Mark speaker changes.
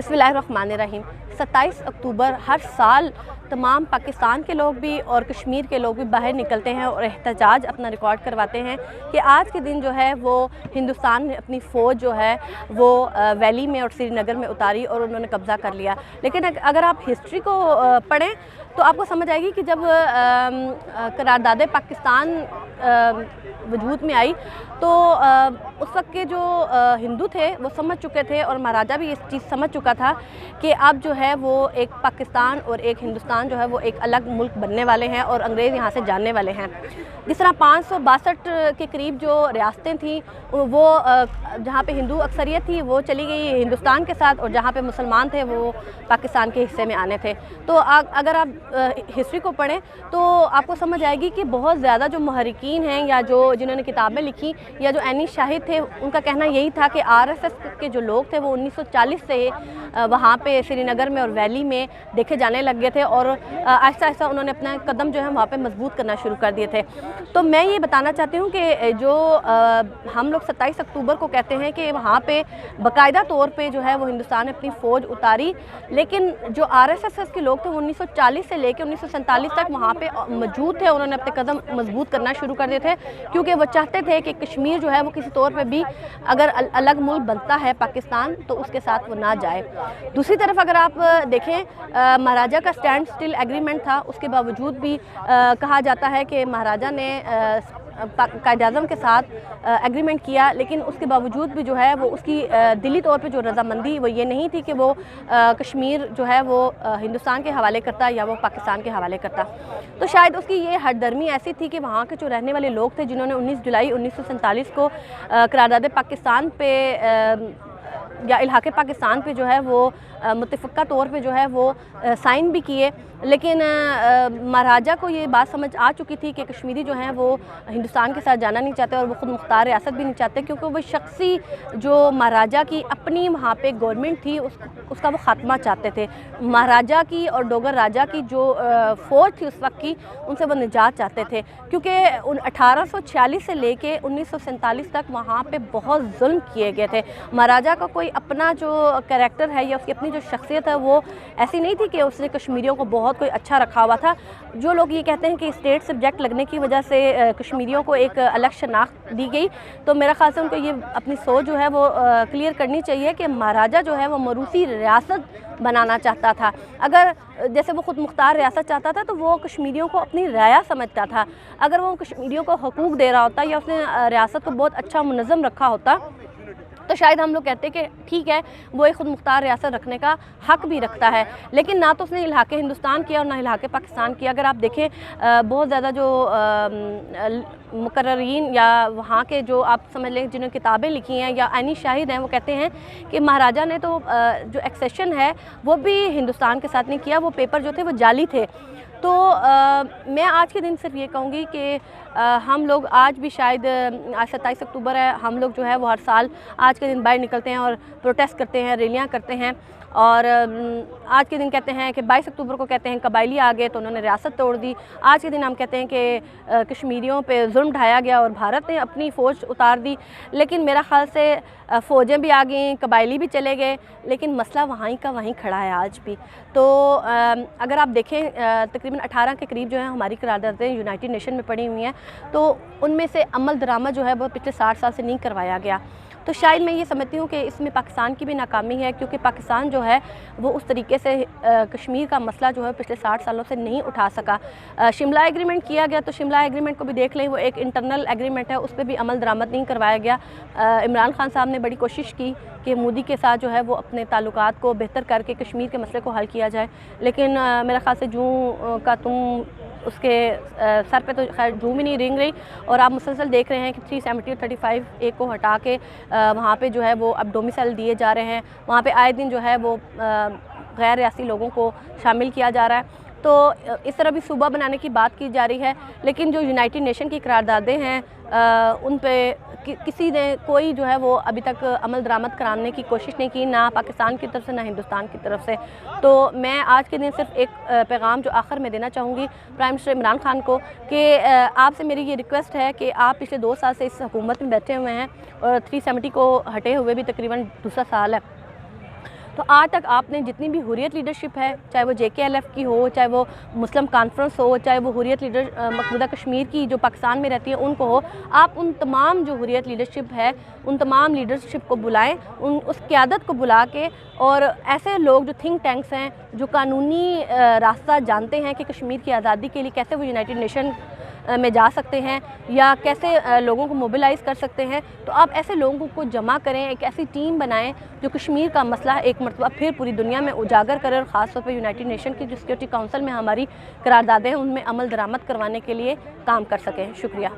Speaker 1: बिस्मिल्लाहिर्रहमानिर्रहीम। 27 अक्टूबर हर साल तमाम पाकिस्तान के लोग भी और कश्मीर के लोग भी बाहर निकलते हैं और एहतजाज अपना रिकॉर्ड करवाते हैं कि आज के दिन जो है वो हिंदुस्तान ने अपनी फ़ौज जो है वो वैली में और श्रीनगर में उतारी और उन्होंने कब्ज़ा कर लिया। लेकिन अगर आप हिस्ट्री को पढ़ें तो आपको समझ आएगी कि जब करारदाद पाकिस्तान वजूद में आई तो उस वक्त के जो हिंदू थे वो समझ चुके थे और महाराजा भी इस चीज़ समझ चुका था कि अब जो है वो एक पाकिस्तान और एक हिंदुस्तान जो है वो एक अलग मुल्क बनने वाले हैं और अंग्रेज़ यहाँ से जानने वाले हैं। जिस तरह 562 के करीब जो रियासतें थीं वो जहाँ पे हिंदू अक्सरियत थी वो चली गई हिंदुस्तान के साथ और जहाँ पे मुसलमान थे वो पाकिस्तान के हिस्से में आने थे। तो अगर आप हिस्ट्री को पढ़ें तो आपको समझ आएगी कि बहुत ज़्यादा जो मुहर्रिकीन हैं या जो जिन्होंने किताबें लिखी या जो ऐनी शाहिद थे उनका कहना यही था कि आरएसएस के जो लोग थे वो 1940 से वहाँ पे श्रीनगर में और वैली में देखे जाने लग गए थे और आहिस्ता आहिस्ता उन्होंने अपना कदम जो है वहाँ पे मजबूत करना शुरू कर दिए थे। तो मैं ये बताना चाहती हूँ कि जो हम लोग 27 अक्टूबर को कहते हैं कि वहाँ पे बाकायदा तौर पे जो है वो हिंदुस्तान ने अपनी फ़ौज उतारी, लेकिन जो आरएसएस के लोग थे वो 1940 से लेकर 1947 तक वहाँ पे मौजूद थे। उन्होंने अपने कदम मजबूत करना शुरू कर दिए थे क्योंकि वो चाहते थे कि कश्मीर जो है वो किसी तौर पे भी अगर अलग मुल्क बनता है पाकिस्तान तो उसके साथ वो ना जाए। दूसरी तरफ अगर आप देखें महाराजा का स्टैंड स्टिल एग्रीमेंट था, उसके बावजूद भी कहा जाता है कि महाराजा ने कायद-ए-आज़म के साथ एग्रीमेंट किया, लेकिन उसके बावजूद भी जो है वो उसकी दिली तौर पे जो रजामंदी वो ये नहीं थी कि वो कश्मीर जो है वो हिंदुस्तान के हवाले करता या वो पाकिस्तान के हवाले करता। तो शायद उसकी ये हरदर्मी ऐसी थी कि वहाँ के जो रहने वाले लोग थे जिन्होंने 19 जुलाई 1947 को करारदाद पाकिस्तान पे या इलाके पाकिस्तान पे जो है वो मुतफ़क़ा तौर पे जो है वो साइन भी किए, लेकिन महाराजा को ये बात समझ आ चुकी थी कि कश्मीरी जो हैं वो हिंदुस्तान के साथ जाना नहीं चाहते और वो ख़ुद मुख्तार रियासत भी नहीं चाहते क्योंकि वो शख्सी जो महाराजा की अपनी वहाँ पे गवर्नमेंट थी उसका वो ख़ात्मा चाहते थे। महाराजा की और डोगर राजा की जो फ़ौज थी उस वक्त की उनसे वो निजात चाहते थे क्योंकि 1846 से लेके 1947 तक वहाँ पे बहुत जुल्म किए गए थे। महाराजा का कोई अपना जो कैरेक्टर है या उसकी अपनी जो शख्सियत है वो ऐसी नहीं थी कि उसने कश्मीरियों को बहुत कोई अच्छा रखा हुआ था। जो लोग ये कहते हैं कि स्टेट सब्जेक्ट लगने की वजह से कश्मीरियों को एक अलग शनाख्त दी गई, तो मेरा ख्याल से उनको ये अपनी सोच जो है वो क्लियर करनी चाहिए कि महाराजा जो है वो मरूसी रियासत बनाना चाहता था। अगर जैसे वो ख़ुद मुख्तार रियासत चाहता था तो वो कश्मीरियों को अपनी राया समझता था। अगर वो कश्मीरियों को हकूक़ दे रहा होता या उसने रियासत को बहुत अच्छा मुनज़्ज़म रखा होता तो शायद हम लोग कहते कि ठीक है वो एक ख़ुद मुख्तार रियासत रखने का हक़ भी रखता है, लेकिन ना तो उसने इलाके हिंदुस्तान किया और ना इलाके पाकिस्तान किया। अगर आप देखें बहुत ज़्यादा जो मुकर्ररीन या वहाँ के जो आप समझ लें जिन्होंने किताबें लिखी हैं या ऐनी शाहिद हैं वो कहते हैं कि महाराजा ने तो जो एक्सेशन है वो भी हिंदुस्तान के साथ नहीं किया, वो पेपर जो थे वो जाली थे। तो मैं आज के दिन सिर्फ ये कहूँगी कि हम लोग आज भी शायद आज 27 अक्टूबर है, हम लोग जो है वो हर साल आज के दिन बाहर निकलते हैं और प्रोटेस्ट करते हैं, रैलियाँ करते हैं और आज के दिन कहते हैं कि 22 अक्टूबर को कहते हैं कबायली आ गए तो उन्होंने रियासत तोड़ दी। आज के दिन हम कहते हैं कि कश्मीरियों पे जुल्म ढाया गया और भारत ने अपनी फ़ौज उतार दी, लेकिन मेरा ख़्याल से फ़ौजें भी आ गई, कबायली भी चले गए, लेकिन मसला वहीं का वहीं खड़ा है आज भी। तो अगर आप देखें तकरीबन 18 के करीब जो है हमारी करारदादें यूनाइटेड नेशन में पड़ी हुई हैं, तो उनमें से अमल दरामद जो है वो पिछले 60 साल से नहीं करवाया गया। तो शायद मैं ये समझती हूँ कि इसमें पाकिस्तान की भी नाकामी है क्योंकि पाकिस्तान जो है वो उस तरीके से कश्मीर का मसला जो है पिछले 60 सालों से नहीं उठा सका। शिमला एग्रीमेंट किया गया तो शिमला एग्रीमेंट को भी देख लें, वो एक इंटरनल एग्रीमेंट है, उस पर भी अमल दरामद नहीं करवाया गया। इमरान खान साहब ने बड़ी कोशिश की कि मोदी के साथ जो है वो अपने ताल्लुकात को बेहतर करके कश्मीर के मसले को हल किया जाए, लेकिन मेरा ख्याल से जूं का तुम उसके सर पे तो खैर जूं भी नहीं रेंग रही और आप मुसलसल देख रहे हैं कि 370 और 35A को हटा के वहाँ पे जो है वो अब डोमिसाइल दिए जा रहे हैं। वहाँ पे आए दिन जो है वो गैर रियासी लोगों को शामिल किया जा रहा है। तो इस तरह भी सूबा बनाने की बात की जा रही है, लेकिन जो यूनाइटेड नेशन की करारदादें हैं उन पे किसी ने कोई जो है वो अभी तक अमल दरामद कराने की कोशिश नहीं की, ना पाकिस्तान की तरफ से ना हिंदुस्तान की तरफ से। तो मैं आज के दिन सिर्फ एक पैगाम जो आखिर में देना चाहूँगी प्राइम मिनिस्टर इमरान खान को कि आपसे मेरी ये रिक्वेस्ट है कि आप पिछले 2 साल से इस हुकूमत में बैठे हुए हैं और 370 को हटे हुए भी तकरीबन दूसरा साल है। तो आज तक आपने जितनी भी हुर्रियत लीडरशिप है, चाहे वो JKLF की हो, चाहे वो मुस्लिम कॉन्फ्रेंस हो, चाहे वो हुर्रियत लीडर मकबूदा कश्मीर की जो पाकिस्तान में रहती है उनको हो, आप उन तमाम जो हुर्रियत लीडरशिप है उन तमाम लीडरशिप को बुलाएं, उस क़यादत को बुला के, और ऐसे लोग जो थिंक टैंक्स हैं, जो कानूनी रास्ता जानते हैं कि कश्मीर की आज़ादी के लिए कैसे वो यूनाइटेड नेशन में जा सकते हैं या कैसे लोगों को मोबिलाइज़ कर सकते हैं, तो आप ऐसे लोगों को जमा करें, एक ऐसी टीम बनाएं जो कश्मीर का मसला एक मरतबा फिर पूरी दुनिया में उजागर करें और ख़ास तौर पर यूनाइटेड नेशन की जो सिक्योरिटी काउंसिल में हमारी करारदादें हैं उनमें अमल दरामद करवाने के लिए काम कर सकें। शुक्रिया।